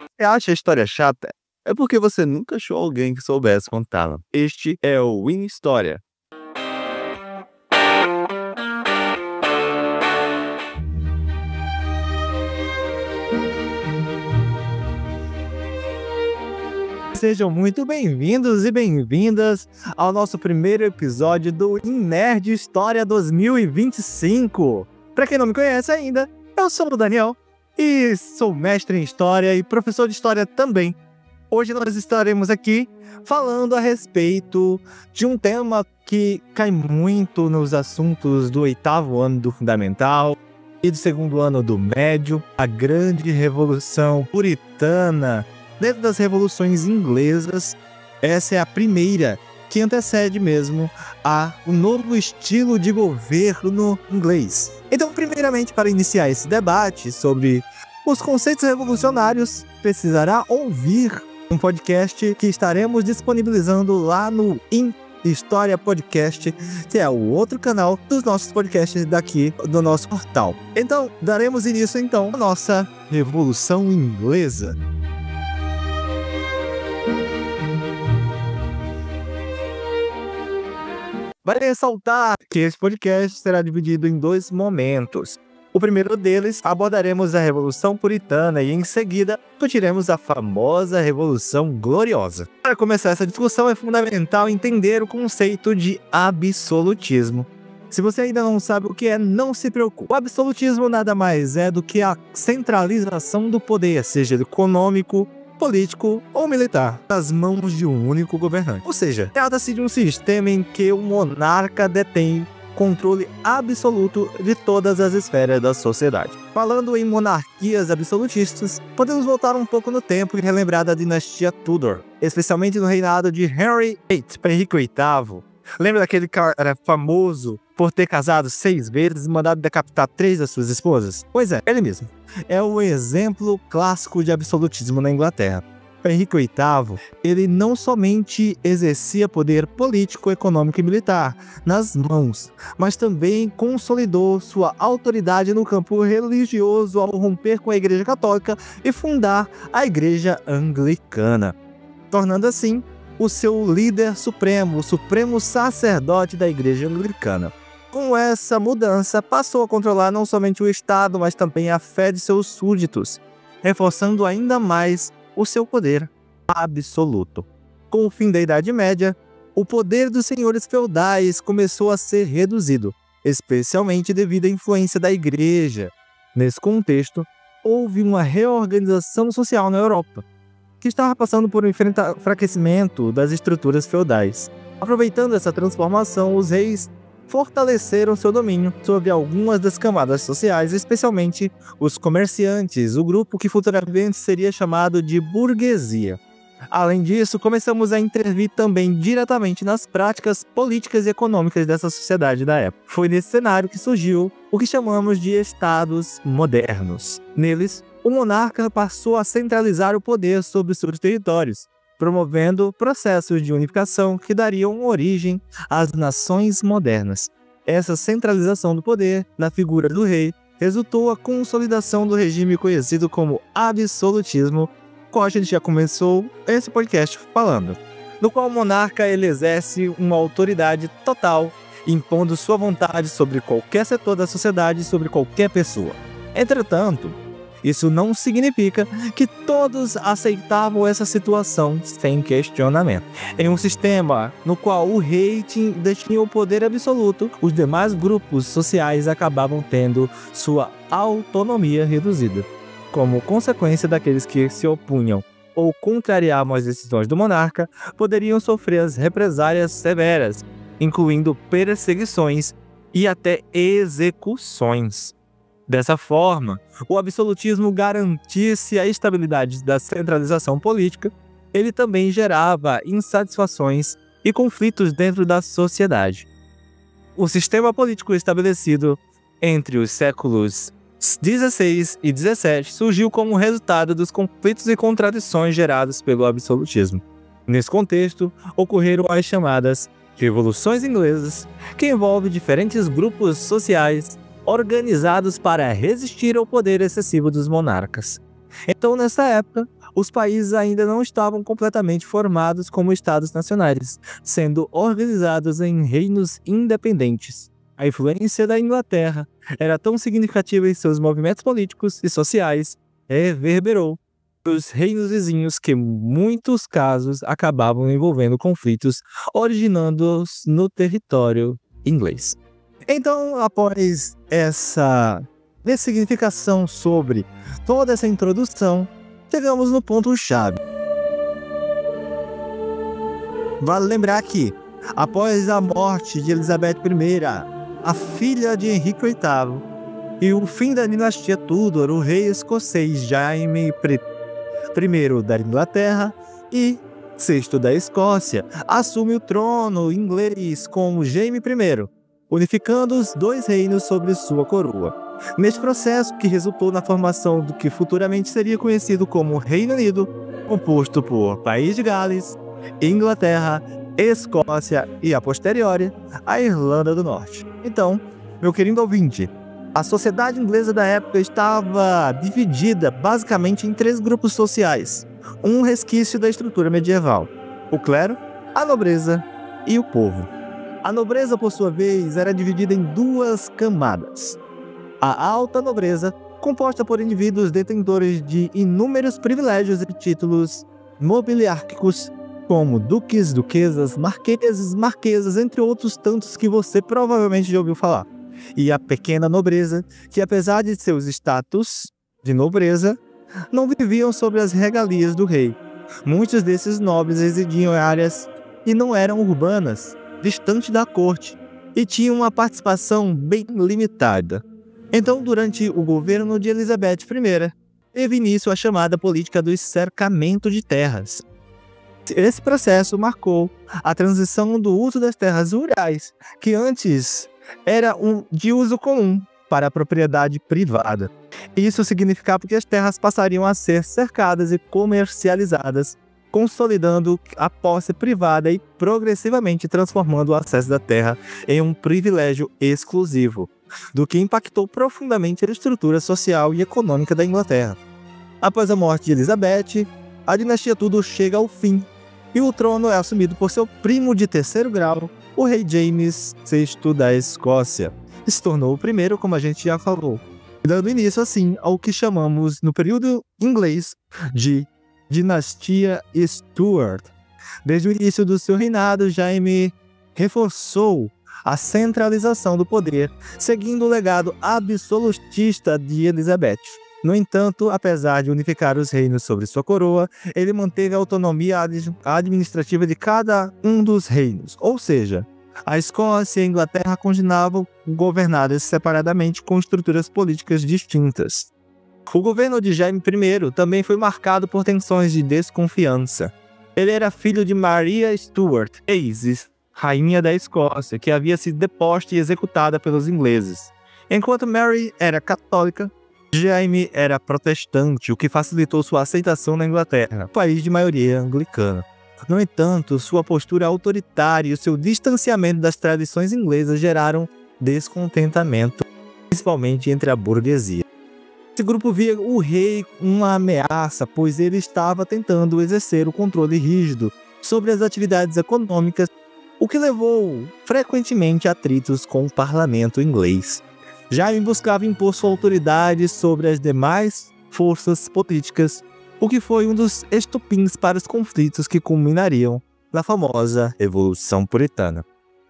Você acha a história chata? É porque você nunca achou alguém que soubesse contá-la. Este é o Win História. Sejam muito bem-vindos e bem-vindas ao nosso primeiro episódio do Nerd História 2025. Para quem não me conhece ainda, eu sou o Daniel e sou mestre em História e professor de História também. Hoje nós estaremos aqui falando a respeito de um tema que cai muito nos assuntos do 8º ano do Fundamental e do 2º ano do Médio, a Grande Revolução Puritana. Dentro das revoluções inglesas, essa é a primeira que antecede mesmo o novo estilo de governo inglês. Então, primeiramente, para iniciar esse debate sobre os conceitos revolucionários, precisará ouvir um podcast que estaremos disponibilizando lá no História Podcast, que é o outro canal dos nossos podcasts daqui do nosso portal. Então, daremos início à nossa Revolução Inglesa. Vale ressaltar que esse podcast será dividido em 2 momentos. O primeiro deles, abordaremos a Revolução Puritana e, em seguida, discutiremos a famosa Revolução Gloriosa. Para começar essa discussão, é fundamental entender o conceito de absolutismo. Se você ainda não sabe o que é, não se preocupe. O absolutismo nada mais é do que a centralização do poder, seja econômico, político ou militar, nas mãos de um único governante. Ou seja, trata-se de um sistema em que o monarca detém controle absoluto de todas as esferas da sociedade. Falando em monarquias absolutistas, podemos voltar um pouco no tempo e relembrar da dinastia Tudor, especialmente no reinado de Henry VIII, Henrique VIII. Lembra daquele cara famoso por ter casado 6 vezes e mandado decapitar 3 das suas esposas? Pois é, ele mesmo. É o exemplo clássico de absolutismo na Inglaterra. Henrique VIII, ele não somente exercia poder político, econômico e militar nas mãos, mas também consolidou sua autoridade no campo religioso ao romper com a Igreja Católica e fundar a Igreja Anglicana, tornando assim o seu líder supremo, o supremo sacerdote da Igreja Anglicana. Com essa mudança, passou a controlar não somente o Estado, mas também a fé de seus súditos, reforçando ainda mais o seu poder absoluto. Com o fim da Idade Média, o poder dos senhores feudais começou a ser reduzido, especialmente devido à influência da Igreja. Nesse contexto, houve uma reorganização social na Europa, que estava passando por um enfraquecimento das estruturas feudais. Aproveitando essa transformação, os reis fortaleceram seu domínio sobre algumas das camadas sociais, especialmente os comerciantes, o grupo que futuramente seria chamado de burguesia. Além disso, começamos a intervir também diretamente nas práticas políticas e econômicas dessa sociedade da época. Foi nesse cenário que surgiu o que chamamos de estados modernos. Neles, o monarca passou a centralizar o poder sobre seus territórios, promovendo processos de unificação que dariam origem às nações modernas. Essa centralização do poder na figura do rei resultou a consolidação do regime conhecido como absolutismo, qual a gente já começou esse podcast falando, no qual o monarca ele exerce uma autoridade total, impondo sua vontade sobre qualquer setor da sociedade e sobre qualquer pessoa. Entretanto, isso não significa que todos aceitavam essa situação sem questionamento. Em um sistema no qual o rei detinha o poder absoluto, os demais grupos sociais acabavam tendo sua autonomia reduzida. Como consequência, daqueles que se opunham ou contrariavam as decisões do monarca, poderiam sofrer as represálias severas, incluindo perseguições e até execuções. Dessa forma, o absolutismo garantisse a estabilidade da centralização política, ele também gerava insatisfações e conflitos dentro da sociedade. O sistema político estabelecido entre os séculos XVI e XVII surgiu como resultado dos conflitos e contradições gerados pelo absolutismo. Nesse contexto, ocorreram as chamadas Revoluções Inglesas, que envolvem diferentes grupos sociais organizados para resistir ao poder excessivo dos monarcas. Então, nessa época, os países ainda não estavam completamente formados como estados nacionais, sendo organizados em reinos independentes. A influência da Inglaterra era tão significativa em seus movimentos políticos e sociais, reverberou os reinos vizinhos que, em muitos casos, acabavam envolvendo conflitos originando-os no território inglês. Então, após essa ressignificação sobre toda essa introdução, chegamos no ponto-chave. Vale lembrar que, após a morte de Elizabeth I, a filha de Henrique VIII, e o fim da dinastia Tudor, o rei escocês Jaime I da Inglaterra e VI da Escócia assume o trono inglês como Jaime I, unificando os dois reinos sobre sua coroa. Neste processo, que resultou na formação do que futuramente seria conhecido como Reino Unido, composto por País de Gales, Inglaterra, Escócia e, a posteriori, a Irlanda do Norte. Então, meu querido ouvinte, a sociedade inglesa da época estava dividida basicamente em 3 grupos sociais, um resquício da estrutura medieval: o clero, a nobreza e o povo. A nobreza, por sua vez, era dividida em 2 camadas. A alta nobreza, composta por indivíduos detentores de inúmeros privilégios e títulos nobiliárquicos, como duques, duquesas, marqueses, marquesas, entre outros tantos que você provavelmente já ouviu falar. E a pequena nobreza, que apesar de seus status de nobreza, não viviam sobre as regalias do rei. Muitos desses nobres residiam em áreas que não eram urbanas, distante da corte, e tinham uma participação bem limitada. Então, durante o governo de Elizabeth I, teve início a chamada política do cercamento de terras. Esse processo marcou a transição do uso das terras rurais, que antes era de uso comum, para a propriedade privada. Isso significava que as terras passariam a ser cercadas e comercializadas, consolidando a posse privada e progressivamente transformando o acesso da terra em um privilégio exclusivo, do que impactou profundamente a estrutura social e econômica da Inglaterra. Após a morte de Elizabeth, a dinastia Tudor chega ao fim e o trono é assumido por seu primo de 3º grau, o rei James VI da Escócia. Se tornou o primeiro, como a gente já falou, dando início assim ao que chamamos no período inglês de dinastia Stuart. Desde o início do seu reinado, Jaime reforçou a centralização do poder, seguindo o legado absolutista de Elizabeth. No entanto, apesar de unificar os reinos sobre sua coroa, ele manteve a autonomia administrativa de cada um dos reinos, ou seja, a Escócia e a Inglaterra continuavam governadas separadamente com estruturas políticas distintas. O governo de Jaime I também foi marcado por tensões de desconfiança. Ele era filho de Maria Stuart, rainha da Escócia, que havia sido deposta e executada pelos ingleses. Enquanto Mary era católica, Jaime era protestante, o que facilitou sua aceitação na Inglaterra, país de maioria anglicana. No entanto, sua postura autoritária e o seu distanciamento das tradições inglesas geraram descontentamento, principalmente entre a burguesia. Esse grupo via o rei uma ameaça, pois ele estava tentando exercer o controle rígido sobre as atividades econômicas, o que levou frequentemente a atritos com o parlamento inglês. Jaime buscava impor sua autoridade sobre as demais forças políticas, o que foi um dos estopins para os conflitos que culminariam na famosa Revolução Puritana.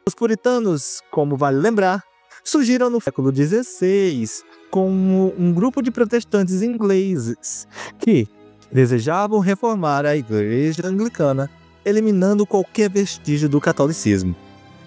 Os puritanos, como vale lembrar, surgiram no século XVI como um grupo de protestantes ingleses que desejavam reformar a Igreja Anglicana, eliminando qualquer vestígio do catolicismo.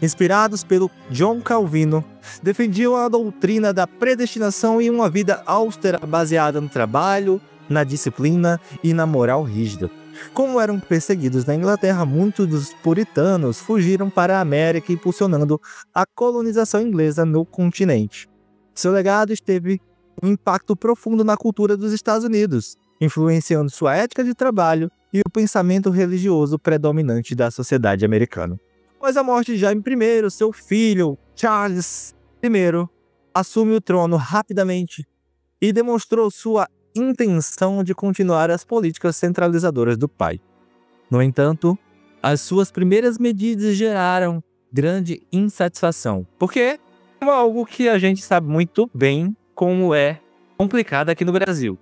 Inspirados pelo John Calvino, defendiam a doutrina da predestinação e uma vida austera baseada no trabalho, na disciplina e na moral rígida. Como eram perseguidos na Inglaterra, muitos dos puritanos fugiram para a América, impulsionando a colonização inglesa no continente. Seu legado teve um impacto profundo na cultura dos Estados Unidos, influenciando sua ética de trabalho e o pensamento religioso predominante da sociedade americana. Após a morte de Jaime I, seu filho, Charles I, assume o trono rapidamente e demonstrou sua intenção de continuar as políticas centralizadoras do pai. No entanto, as suas primeiras medidas geraram grande insatisfação, porque é algo que a gente sabe muito bem como é complicado aqui no Brasil.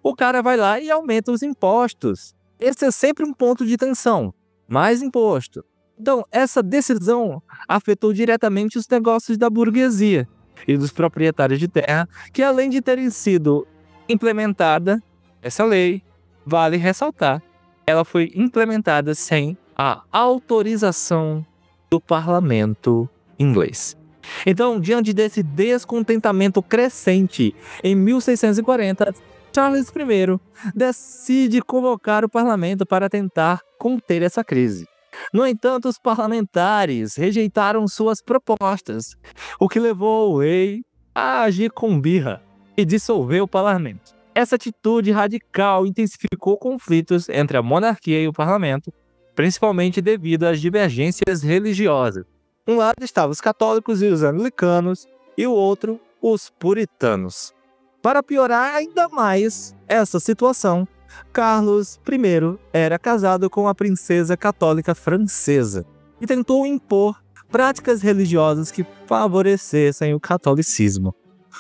O cara vai lá e aumenta os impostos. Esse é sempre um ponto de tensão. Mais imposto. Então, essa decisão afetou diretamente os negócios da burguesia e dos proprietários de terra, que além de terem sido implementada, essa lei, vale ressaltar, ela foi implementada sem a autorização do parlamento inglês. Então, diante desse descontentamento crescente, em 1640, Charles I decide convocar o parlamento para tentar conter essa crise. No entanto, os parlamentares rejeitaram suas propostas, o que levou o rei a agir com birra e dissolver o parlamento. Essa atitude radical intensificou conflitos entre a monarquia e o parlamento, principalmente devido às divergências religiosas. Um lado estavam os católicos e os anglicanos, e o outro, os puritanos. Para piorar ainda mais essa situação, Carlos I era casado com a princesa católica francesa e tentou impor práticas religiosas que favorecessem o catolicismo,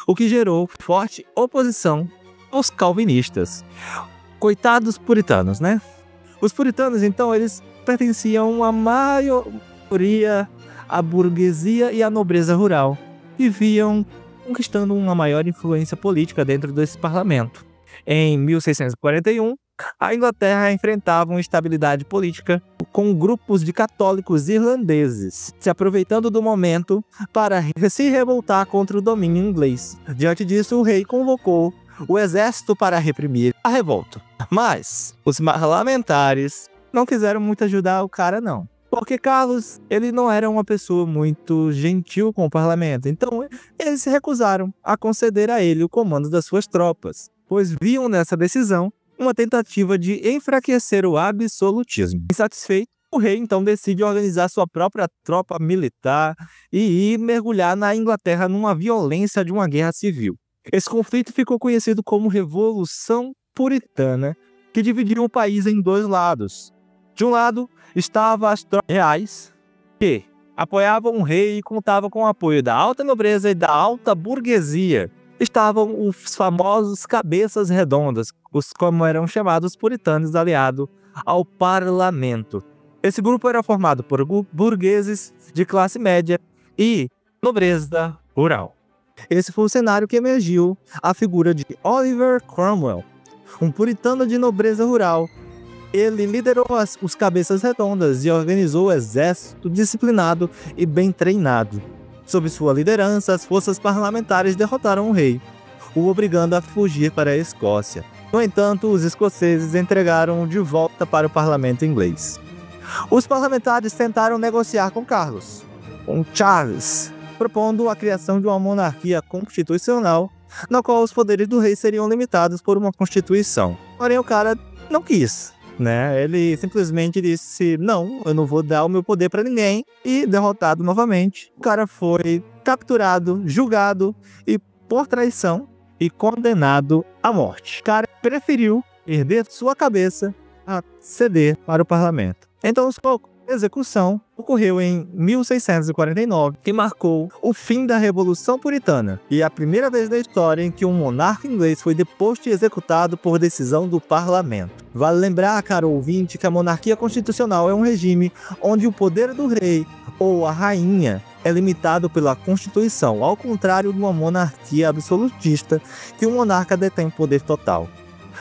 o que gerou forte oposição aos calvinistas. Coitados puritanos, né? Os puritanos, então, eles pertenciam à maioria à burguesia e à nobreza rural e viam conquistando uma maior influência política dentro desse parlamento. Em 1641, a Inglaterra enfrentava uma instabilidade política com grupos de católicos irlandeses, se aproveitando do momento para se revoltar contra o domínio inglês. Diante disso, o rei convocou o exército para reprimir a revolta. Mas os parlamentares não quiseram muito ajudar o cara, não. Porque Carlos, ele não era uma pessoa muito gentil com o parlamento, então eles se recusaram a conceder a ele o comando das suas tropas, pois viam nessa decisão uma tentativa de enfraquecer o absolutismo. Insatisfeito, o rei então decide organizar sua própria tropa militar e ir mergulhar na Inglaterra numa violência de uma guerra civil. Esse conflito ficou conhecido como Revolução Puritana, que dividiu o país em dois lados. De um lado, estavam as tropas reais, que apoiavam o rei e contavam com o apoio da alta nobreza e da alta burguesia. Estavam os famosos cabeças redondas, os como eram chamados puritanos, aliados ao parlamento. Esse grupo era formado por burgueses de classe média e nobreza rural. Esse foi o cenário que emergiu a figura de Oliver Cromwell, um puritano de nobreza rural. Ele liderou os cabeças redondas e organizou o exército disciplinado e bem treinado. Sob sua liderança, as forças parlamentares derrotaram o rei, o obrigando a fugir para a Escócia. No entanto, os escoceses entregaram-o de volta para o parlamento inglês. Os parlamentares tentaram negociar com Charles, propondo a criação de uma monarquia constitucional, na qual os poderes do rei seriam limitados por uma constituição. Porém, o cara não quis. Ele simplesmente disse, não, eu não vou dar o meu poder para ninguém, e derrotado novamente, o cara foi capturado, julgado e por traição e condenado à morte. O cara preferiu perder sua cabeça a ceder para o parlamento. Então, sua execução ocorreu em 1649, que marcou o fim da Revolução Puritana e a primeira vez na história em que um monarca inglês foi deposto e executado por decisão do parlamento. Vale lembrar, caro ouvinte, que a monarquia constitucional é um regime onde o poder do rei ou a rainha é limitado pela Constituição, ao contrário de uma monarquia absolutista, que o monarca detém poder total.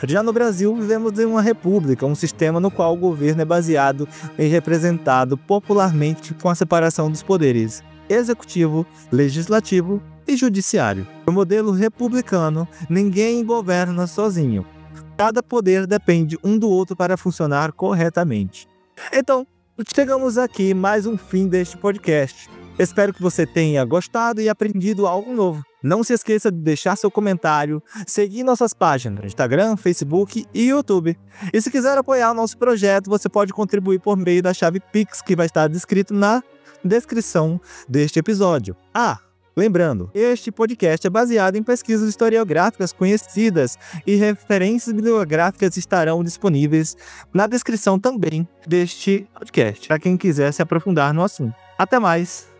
Já no Brasil, vivemos em uma república, um sistema no qual o governo é baseado e representado popularmente com a separação dos poderes executivo, legislativo e judiciário. No modelo republicano, ninguém governa sozinho. Cada poder depende um do outro para funcionar corretamente. Então, chegamos aqui mais um fim deste podcast. Espero que você tenha gostado e aprendido algo novo. Não se esqueça de deixar seu comentário, seguir nossas páginas no Instagram, Facebook e YouTube. E se quiser apoiar o nosso projeto, você pode contribuir por meio da chave Pix, que vai estar descrito na descrição deste episódio. Lembrando, este podcast é baseado em pesquisas historiográficas conhecidas e referências bibliográficas estarão disponíveis na descrição também deste podcast, para quem quiser se aprofundar no assunto. Até mais!